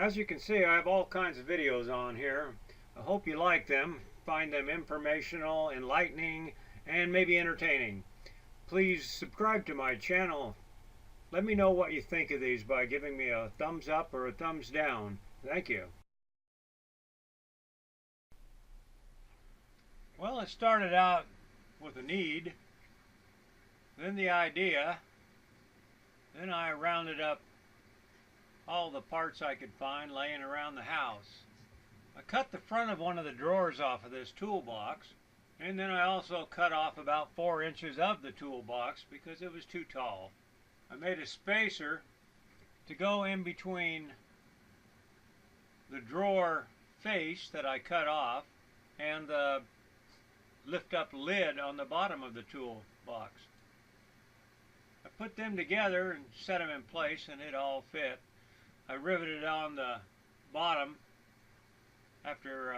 As you can see, I have all kinds of videos on here. I hope you like them, find them informational, enlightening, and maybe entertaining. Please subscribe to my channel. Let me know what you think of these by giving me a thumbs up or a thumbs down. Thank you. Well, it started out with a need, then the idea, then I rounded up all the parts I could find laying around the house. I cut the front of one of the drawers off of this toolbox, and then I also cut off about 4 inches of the toolbox because it was too tall. I made a spacer to go in between the drawer face that I cut off and the lift up lid on the bottom of the toolbox. I put them together and set them in place, and it all fit. I riveted on the bottom after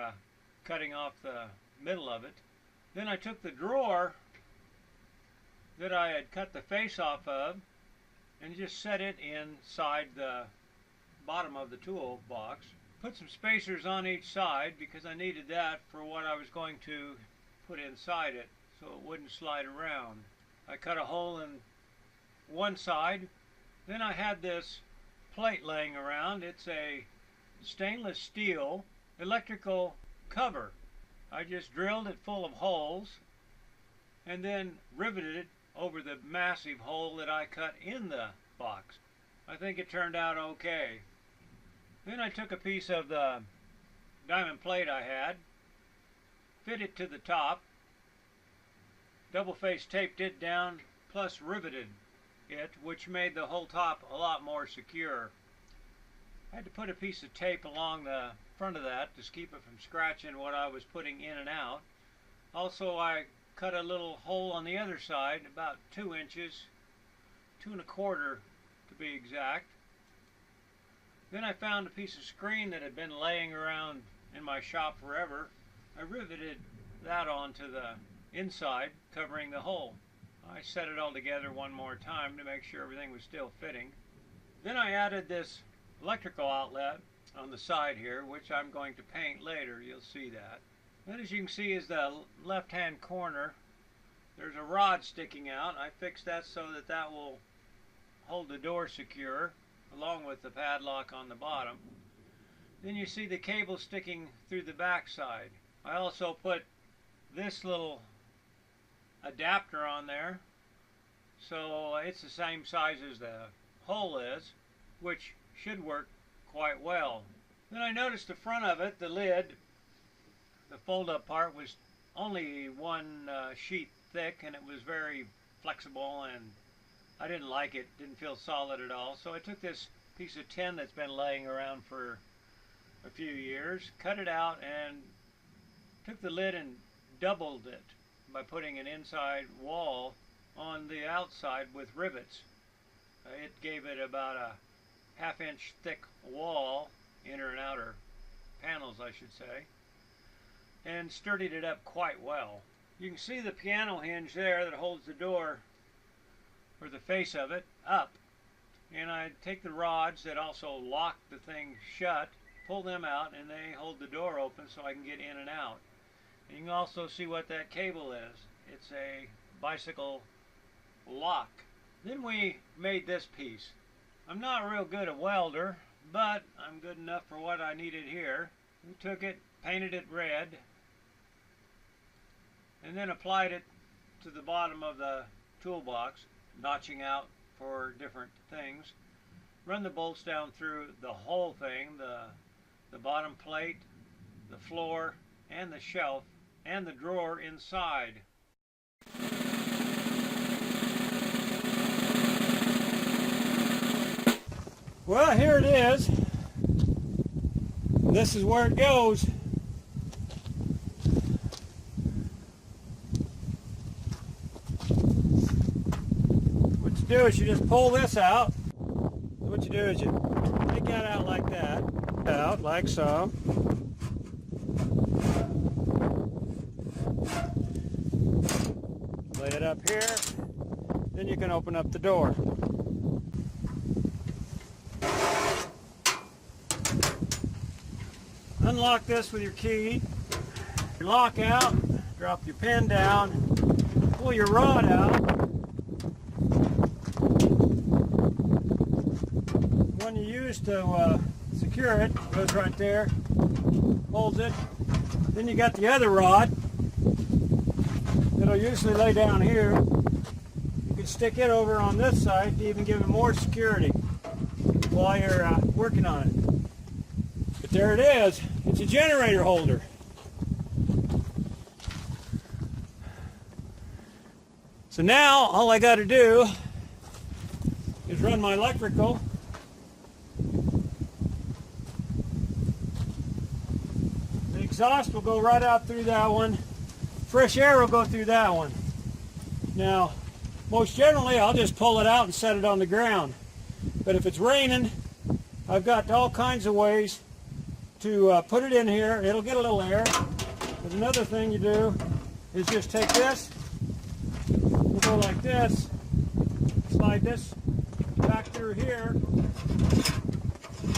cutting off the middle of it. Then I took the drawer that I had cut the face off of and just set it inside the bottom of the toolbox. Put some spacers on each side because I needed that for what I was going to put inside it so it wouldn't slide around. I cut a hole in one side. Then I had this plate laying around. It's a stainless steel electrical cover. I just drilled it full of holes and then riveted it over the massive hole that I cut in the box. I think it turned out okay. Then I took a piece of the diamond plate I had, fit it to the top, double-face taped it down, plus riveted it, which made the whole top a lot more secure. I had to put a piece of tape along the front of that to keep it from scratching what I was putting in and out. Also, I cut a little hole on the other side, about 2 inches, 2 1/4 to be exact. Then I found a piece of screen that had been laying around in my shop forever. I riveted that onto the inside, covering the hole. I set it all together one more time to make sure everything was still fitting. Then I added this electrical outlet on the side here, which I'm going to paint later. You'll see that. Then, as you can see, is the left-hand corner. There's a rod sticking out. I fixed that so that that will hold the door secure, along with the padlock on the bottom. Then you see the cable sticking through the back side. I also put this little adapter on there, so it's the same size as the hole is, which should work quite well. Then I noticed the front of it, the lid, the fold-up part was only one sheet thick, and it was very flexible, and I didn't like it. Didn't feel solid at all. So I took this piece of tin that's been laying around for a few years, cut it out, and took the lid and doubled it by putting an inside wall on the outside with rivets. It gave it about a 1/2 inch thick wall, inner and outer panels I should say, and sturdied it up quite well. You can see the piano hinge there that holds the door, or the face of it, up. And I take the rods that also lock the thing shut, pull them out, and they hold the door open so I can get in and out. And you can also see what that cable is. It's a bicycle lock. Then we made this piece. I'm not real good a welder, but I'm good enough for what I needed here. We took it, painted it red, and then applied it to the bottom of the toolbox, notching out for different things. Run the bolts down through the whole thing, the bottom plate, the floor, and the shelf, and the drawer inside. Well, here it is. This is where it goes. What you do is you just pull this out. What you do is you take that out like that, out like so. Lay it up here, then you can open up the door. unlock this with your key. Your lock out, drop your pin down, pull your rod out. One you use to secure it goes right there, holds it. Then you got the other rod. It'll usually lay down here. You can stick it over on this side to even give it more security while you're working on it. But there it is. It's a generator holder. So now all I got to do is run my electrical. The exhaust will go right out through that one. Fresh air will go through that one. Now, most generally I'll just pull it out and set it on the ground. But if it's raining, I've got all kinds of ways to put it in here. It'll get a little air. But another thing you do is just take this, we'll go like this, slide this back through here,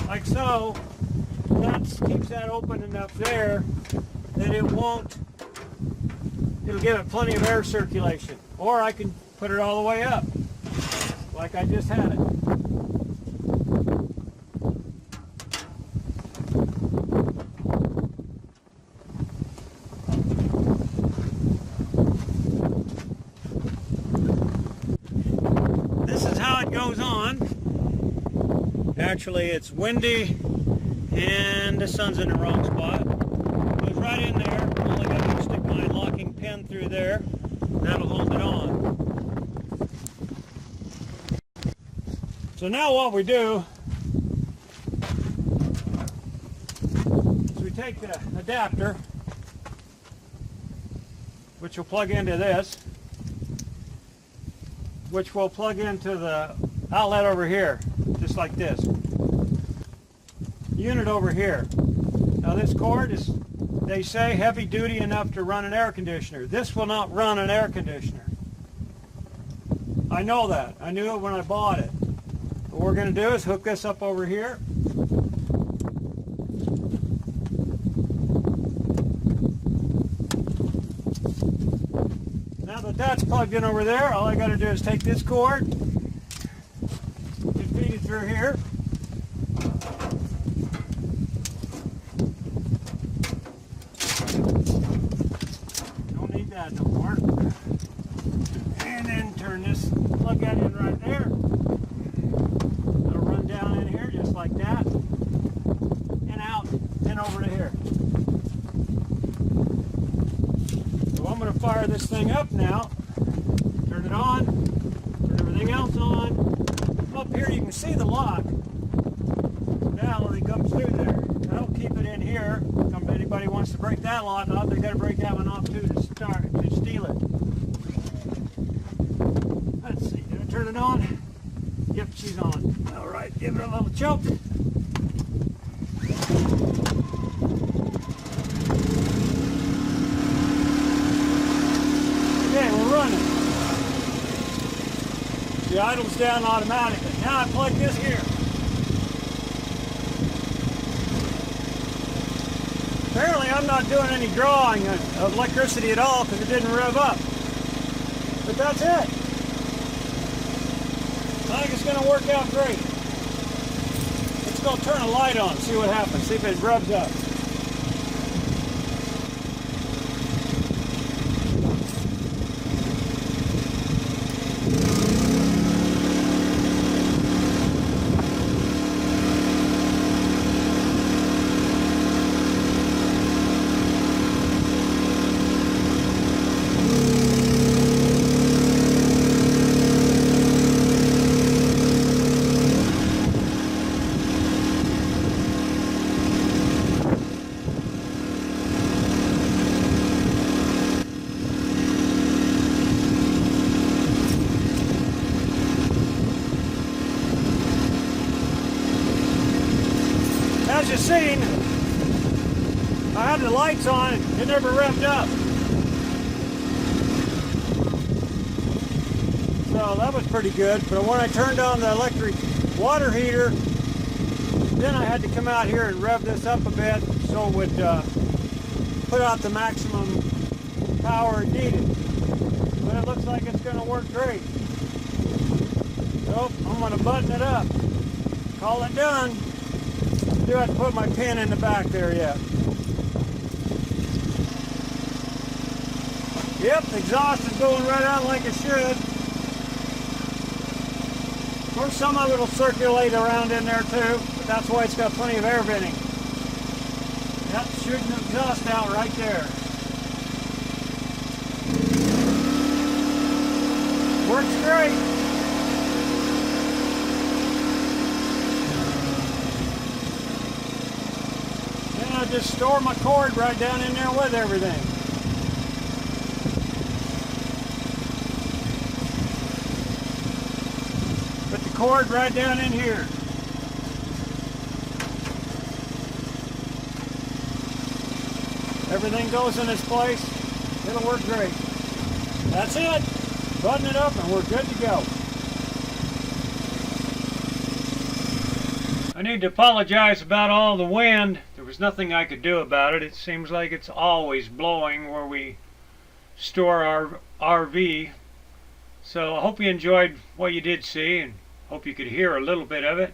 like so. That keeps that open enough there that it won't, it'll give it plenty of air circulation. Or I can put it all the way up, like I just had it. This is how it goes on. Actually, it's windy and the sun's in the wrong spot. It goes right in there. All I got to do is stick my locking pin through there. That'll hold it on. So now what we do is we take the adapter, which will plug into this, which will plug into the outlet over here, just like this. Unit over here. Now this cord is, they say, heavy duty enough to run an air conditioner. This will not run an air conditioner. I know that. I knew it when I bought it. What we're going to do is hook this up over here. Now that that's plugged in over there, all I got to do is take this cord and feed it through here. Don't need that no more. And then turn this, plug that in right there. It'll run down in here just like that. And out and over to here. So I'm going to fire this thing up now. Turn it on. Turn everything else on. Up here you can see the lock. Now it comes through there. I'll keep it in here. If anybody wants to break that lock off, they got to break that one off too to steal it. Let's see. Did I turn it on? Yep, she's on. All right, give it a little choke. Okay, we're running. The idle's down automatically. Now I plug this here. Apparently I'm not doing any drawing of electricity at all because it didn't rev up. But that's it. I think it's going to work out great. Let's go turn a light on, see what happens, see if it revs up. As you've seen, I had the lights on, it never revved up. So that was pretty good, but when I turned on the electric water heater, then I had to come out here and rev this up a bit so it would put out the maximum power needed. But it looks like it's going to work great. So I'm going to button it up. Call it done. I do have to put my pin in the back there yet. Yep, the exhaust is going right on like it should. Of course, some of it will circulate around in there too, but that's why it's got plenty of air venting. Yep, shooting the exhaust out right there. Works great. Then I just store my cord right down in there with everything. Put the cord right down in here. Everything goes in its place. It'll work great. That's it. Button it up and we're good to go. I need to apologize about all the wind. There was nothing I could do about it. It seems like it's always blowing where we store our RV. So I hope you enjoyed what you did see and hope you could hear a little bit of it.